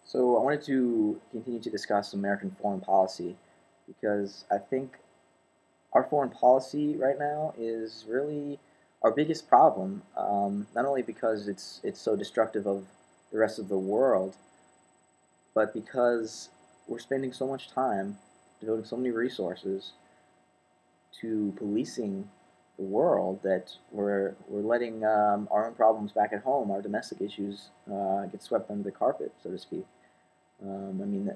So I wanted to continue to discuss American foreign policy because I think our foreign policy right now is really our biggest problem. Not only because it's so destructive of the rest of the world, but because we're spending so much time devoting so many resources to policing the world that we're letting our own problems back at home, our domestic issues, get swept under the carpet, so to speak. I mean,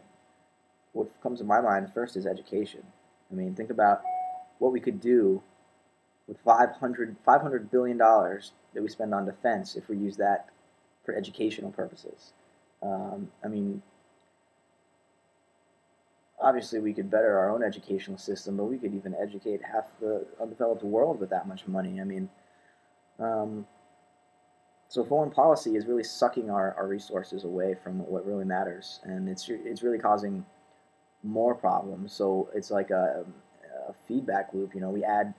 what comes to my mind first is education. I mean, think about what we could do with $500 billion that we spend on defense if we use that for educational purposes. I mean, obviously we could better our own educational system, but we could even educate half the undeveloped world with that much money. I mean, um, so foreign policy is really sucking our resources away from what really matters, and it's really causing more problems. So it's like a feedback loop. You know, we add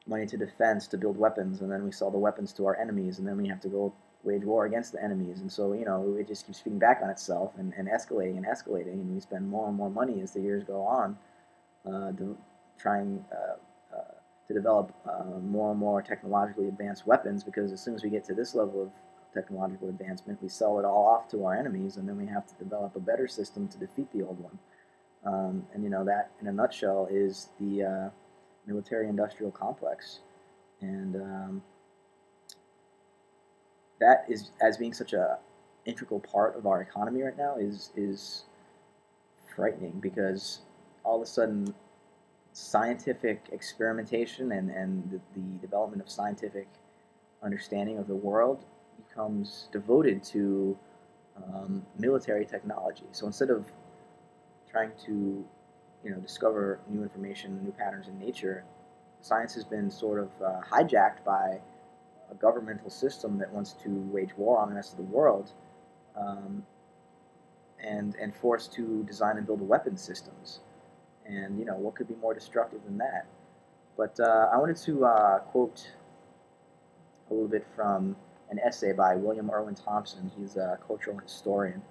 money to defense to build weapons, and then we sell the weapons to our enemies, and then we have to go wage war against the enemies. And so, you know, it just keeps feeding back on itself and escalating and escalating, and we spend more and more money as the years go on trying to develop more and more technologically advanced weapons, because as soon as we get to this level of technological advancement, we sell it all off to our enemies, and then we have to develop a better system to defeat the old one. And you know, that in a nutshell is the military-industrial complex, and that is, as being such a integral part of our economy right now, is frightening, because all of a sudden scientific experimentation and the development of scientific understanding of the world becomes devoted to military technology. So instead of trying to, you know, discover new information, new patterns in nature, science has been sort of hijacked by a governmental system that wants to wage war on the rest of the world, um, and forced to design and build weapons systems. And you know, what could be more destructive than that? But I wanted to quote a little bit from an essay by William Irwin Thompson. He's a cultural historian.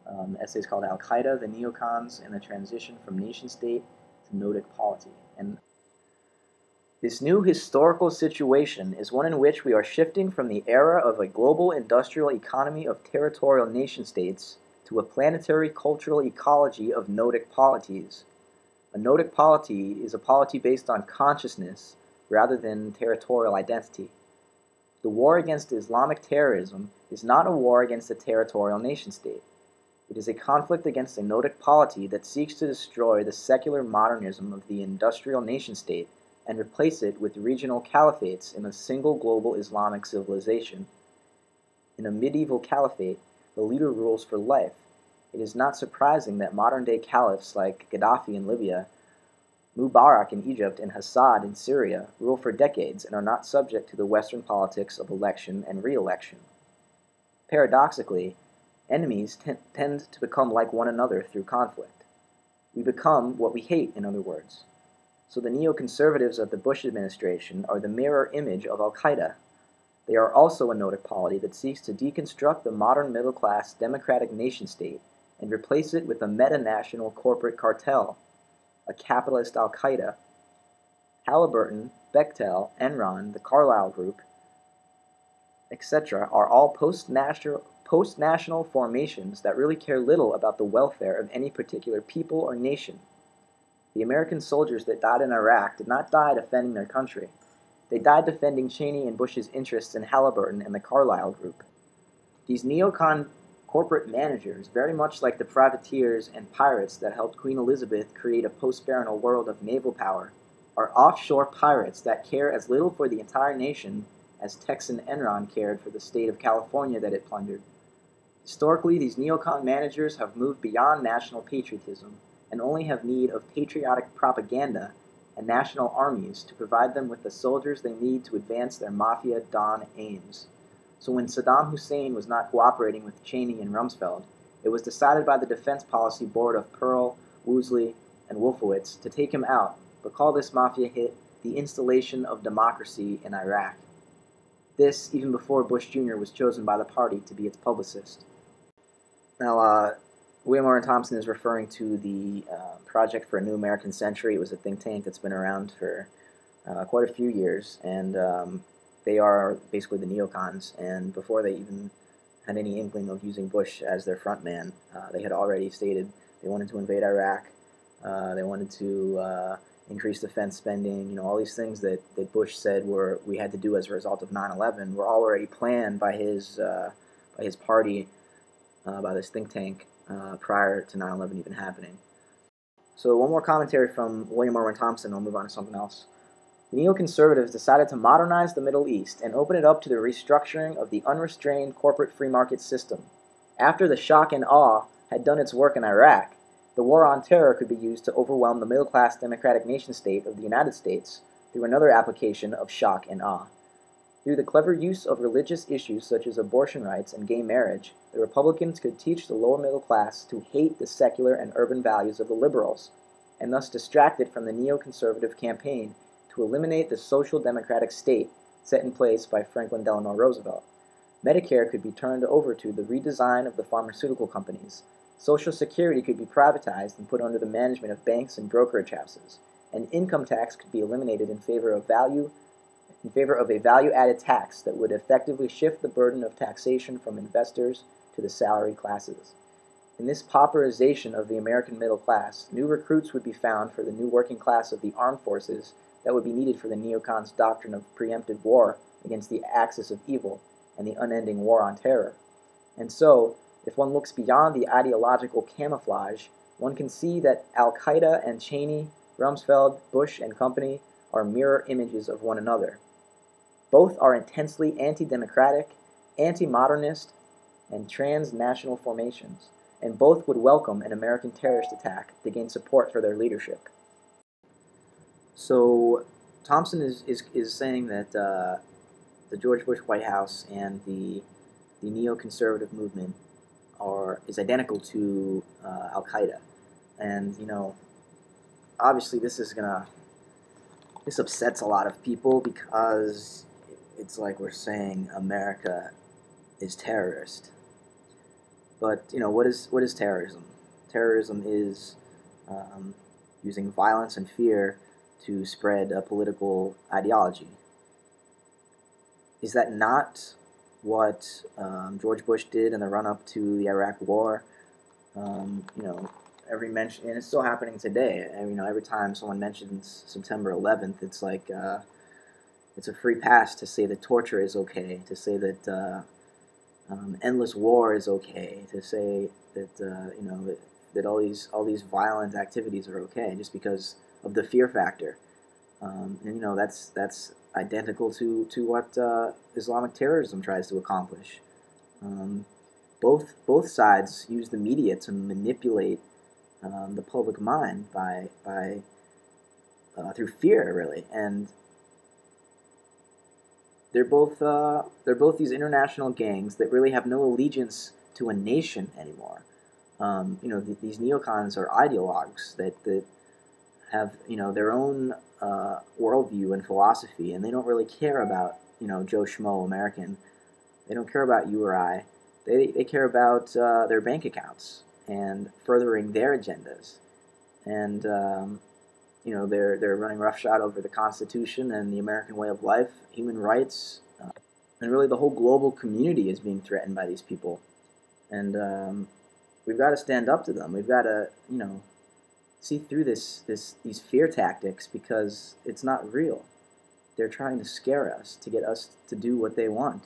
The essay is called Al Qaeda, the Neocons, and the Transition from Nation State to Notic Polity. And this new historical situation is one in which we are shifting from the era of a global industrial economy of territorial nation states to a planetary cultural ecology of notic polities. A notic polity is a polity based on consciousness rather than territorial identity. The war against Islamic terrorism is not a war against a territorial nation state. It is a conflict against a notic polity that seeks to destroy the secular modernism of the industrial nation state and replace it with regional caliphates in a single global Islamic civilization. In a medieval caliphate, the leader rules for life. It is not surprising that modern-day caliphs like Gaddafi in Libya, Mubarak in Egypt, and Assad in Syria rule for decades and are not subject to the Western politics of election and re-election. Paradoxically, enemies tend to become like one another through conflict. We become what we hate, in other words. So the neoconservatives of the Bush administration are the mirror image of Al-Qaeda. They are also a notic polity that seeks to deconstruct the modern middle-class democratic nation-state and replace it with a meta-national corporate cartel, a capitalist Al-Qaeda. Halliburton, Bechtel, Enron, the Carlyle Group, etc. are all post-national formations that really care little about the welfare of any particular people or nation. The American soldiers that died in Iraq did not die defending their country. They died defending Cheney and Bush's interests in Halliburton and the Carlyle Group. These neocon corporate managers, very much like the privateers and pirates that helped Queen Elizabeth create a post-baronial world of naval power, are offshore pirates that care as little for the entire nation as Texan Enron cared for the state of California that it plundered. Historically, these neocon managers have moved beyond national patriotism and only have need of patriotic propaganda and national armies to provide them with the soldiers they need to advance their mafia don aims. So when Saddam Hussein was not cooperating with Cheney and Rumsfeld, it was decided by the Defense Policy Board of Pearl, Woolsey, and Wolfowitz to take him out, but call this mafia hit the installation of democracy in Iraq. This even before Bush Jr. was chosen by the party to be its publicist. Now, William Irwin Thompson is referring to the Project for a New American Century. It was a think tank that's been around for quite a few years, and they are basically the neocons. And before they even had any inkling of using Bush as their front man, they had already stated they wanted to invade Iraq. They wanted to increase defense spending. You know, all these things that Bush said we had to do as a result of 9/11 were already planned by his party, by this think tank, prior to 9/11 even happening. So one more commentary from William Irwin Thompson, and I'll move on to something else. The neoconservatives decided to modernize the Middle East and open it up to the restructuring of the unrestrained corporate free market system. After the shock and awe had done its work in Iraq, the war on terror could be used to overwhelm the middle-class democratic nation-state of the United States through another application of shock and awe. Through the clever use of religious issues such as abortion rights and gay marriage, the Republicans could teach the lower middle class to hate the secular and urban values of the liberals, and thus distract it from the neoconservative campaign to eliminate the social democratic state set in place by Franklin Delano Roosevelt. Medicare could be turned over to the redesign of the pharmaceutical companies. Social Security could be privatized and put under the management of banks and brokerage houses, and income tax could be eliminated in favor of a value-added tax that would effectively shift the burden of taxation from investors to the salaried classes. In this pauperization of the American middle class, new recruits would be found for the new working class of the armed forces that would be needed for the neocons' doctrine of preemptive war against the axis of evil and the unending war on terror. And so, if one looks beyond the ideological camouflage, one can see that Al-Qaeda and Cheney, Rumsfeld, Bush, and company are mirror images of one another. Both are intensely anti-democratic, anti-modernist, and transnational formations, and both would welcome an American terrorist attack to gain support for their leadership. So Thompson is saying that the George Bush White House and the neoconservative movement is identical to Al-Qaeda, and you know, obviously this upsets a lot of people because it's like we're saying America is terrorist. But you know, what is terrorism? Terrorism is using violence and fear to spread a political ideology. Is that not what George Bush did in the run-up to the Iraq War? You know, every mention, and it's still happening today. And, you know, every time someone mentions September 11th, it's like it's a free pass to say that torture is okay, to say that endless war is okay, to say that you know, that all these violent activities are okay, just because of the fear factor. And you know, that's identical to what Islamic terrorism tries to accomplish. Both sides use the media to manipulate the public mind by through fear, really, and they're both these international gangs that really have no allegiance to a nation anymore. You know, these neocons are ideologues that have, you know, their own worldview and philosophy, and they don't really care about, you know, Joe Schmo American. They don't care about you or I. They care about their bank accounts and furthering their agendas. And you know, they're running roughshod over the Constitution and the American way of life, human rights, and really the whole global community is being threatened by these people. And we've got to stand up to them. We've got to, you know, see through these fear tactics, because it's not real. They're trying to scare us to get us to do what they want.